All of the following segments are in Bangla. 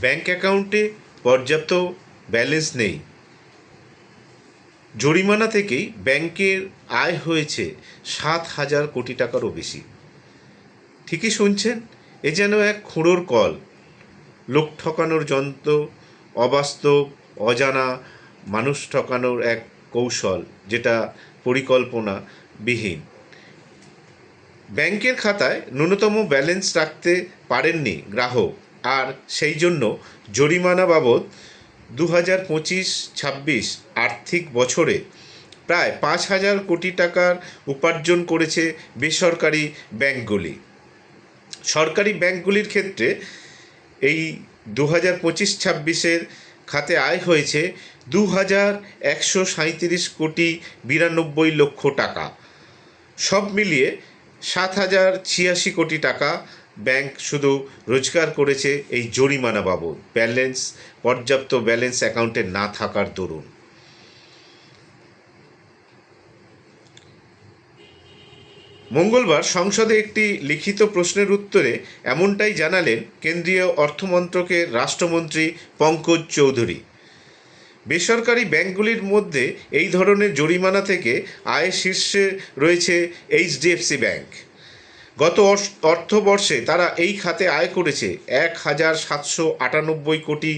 ব্যাংক অ্যাকাউন্টে পর্যাপ্ত ব্যালেন্স নেই, জরিমানা থেকেই ব্যাংকের আয় হয়েছে 7,000 কোটি টাকারও বেশি। ঠিকই শুনছেন, এ যেন এক খুঁড়োর কল, লোক ঠকানোর যন্ত্র, অবাস্তব, অজানা মানুষ ঠকানোর এক কৌশল, যেটা পরিকল্পনাবিহীন। ব্যাংকের খাতায় ন্যূনতম ব্যালেন্স রাখতে পারেননি গ্রাহক, আর সেই জন্য জরিমানা বাবদ 2025-26 আর্থিক বছরে প্রায় 5,000 কোটি টাকার উপার্জন করেছে বেসরকারি ব্যাংকগুলি। সরকারি ব্যাংকগুলির ক্ষেত্রে এই 2025-26 খাতে আয় হয়েছে 2,137 কোটি 92 লক্ষ টাকা। সব মিলিয়ে 7,086 কোটি টাকা ব্যাংক শুধু রোজগার করেছে এই জরিমানা বাবদ, পর্যাপ্ত ব্যালেন্স অ্যাকাউন্টে না থাকার দরুন। মঙ্গলবার সংসদে একটি লিখিত প্রশ্নের উত্তরে এমনটাই জানালেন কেন্দ্রীয় অর্থমন্ত্রকের রাষ্ট্রমন্ত্রী পঙ্কজ চৌধুরী। বেসরকারি ব্যাংকগুলির মধ্যে এই ধরনের জরিমানা থেকে আয় শীর্ষে রয়েছে এইচডিএফসি ব্যাংক। গত অর্থবর্ষে তারা এই খাতে আয় করেছে 1,798 কোটি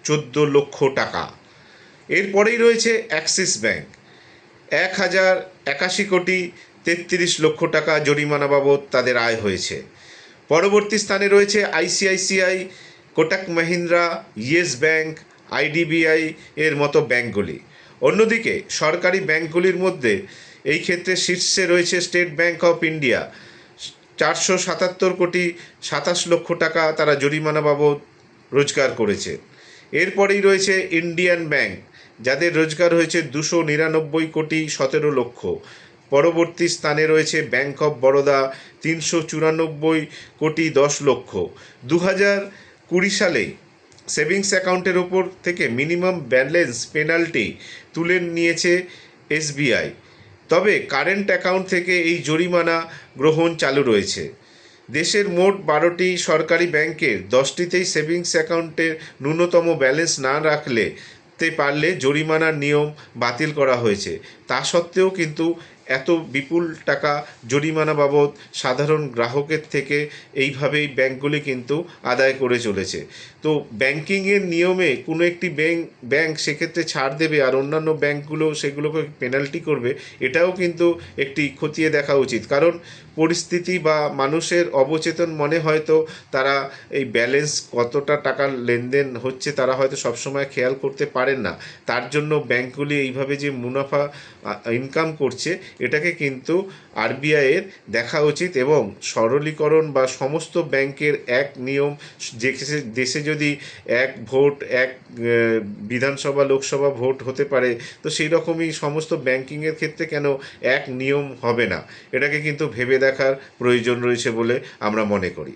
14 লক্ষ টাকা। এরপরেই রয়েছে অ্যাক্সিস ব্যাংক, 1,081 কোটি 33 লক্ষ টাকা জরিমানা বাবদ তাদের আয় হয়েছে। পরবর্তী স্থানে রয়েছে ICICI, Kotak Mahindra, yes bank, IDBI এর মতো ব্যাংকগুলি। অন্যদিকে সরকারি ব্যাংকগুলির মধ্যে এই ক্ষেত্রে শীর্ষে রয়েছে স্টেট ব্যাংক অফ ইন্ডিয়া, 477 কোটি 27 লক্ষ টাকা তারা জরিমানা বাবদ রোজগার করেছে। এরপরেই রয়েছে ইন্ডিয়ান ব্যাংক, যাদের রোজগার হয়েছে 299 কোটি 17 লক্ষ। পরবর্তী স্থানে রয়েছে ব্যাংক অফ বরোদা, 394 কোটি 10 লক্ষ। 2020 সালেই সেভিংস অ্যাকাউন্টের ওপর থেকে মিনিমাম ব্যালেন্স পেনাল্টি তুলে নিয়েছে এসবিআই, তবে কারেন্ট অ্যাকাউন্ট থেকে এই জরিমানা গ্রহণ চালু রয়েছে। দেশের মোট 12টি সরকারি ব্যাংকের 10টিতেই সেভিংস অ্যাকাউন্টের ন্যূনতম ব্যালেন্স না রাখলে পারলে জরিমানার নিয়ম বাতিল করা হয়েছে। তা সত্ত্বেও কিন্তু এত বিপুল টাকা জরিমানা বাবদ সাধারণ গ্রাহকের থেকে এইভাবেই ব্যাংকগুলি কিন্তু আদায় করে চলেছে। তো ব্যাংকিংয়ের নিয়মে কোনো একটি ব্যাংক সেক্ষেত্রে ছাড় দেবে আর অন্যান্য ব্যাংকগুলো সেগুলোকে পেনাল্টি করবে, এটাও কিন্তু একটি খতিয়ে দেখা উচিত। কারণ পরিস্থিতি বা মানুষের অবচেতন মনে হয়তো তারা এই ব্যালেন্স কতটা টাকার লেনদেন হচ্ছে তারা হয়তো সবসময় খেয়াল করতে পারেন না। তার জন্য ব্যাংকগুলি এইভাবে যে মুনাফা ইনকাম করছে, এটাকে কিন্তু আরবিআইয়ের দেখা উচিত এবং সরলীকরণ বা সমস্ত ব্যাংকের এক নিয়ম, যে দেশে যদি এক ভোট এক বিধানসভা লোকসভা ভোট হতে পারে, তো সেই রকমই সমস্ত ব্যাংকিংয়ের ক্ষেত্রে কেন এক নিয়ম হবে না, এটাকে কিন্তু ভেবে দেখার প্রয়োজন রয়েছে বলে আমরা মনে করি।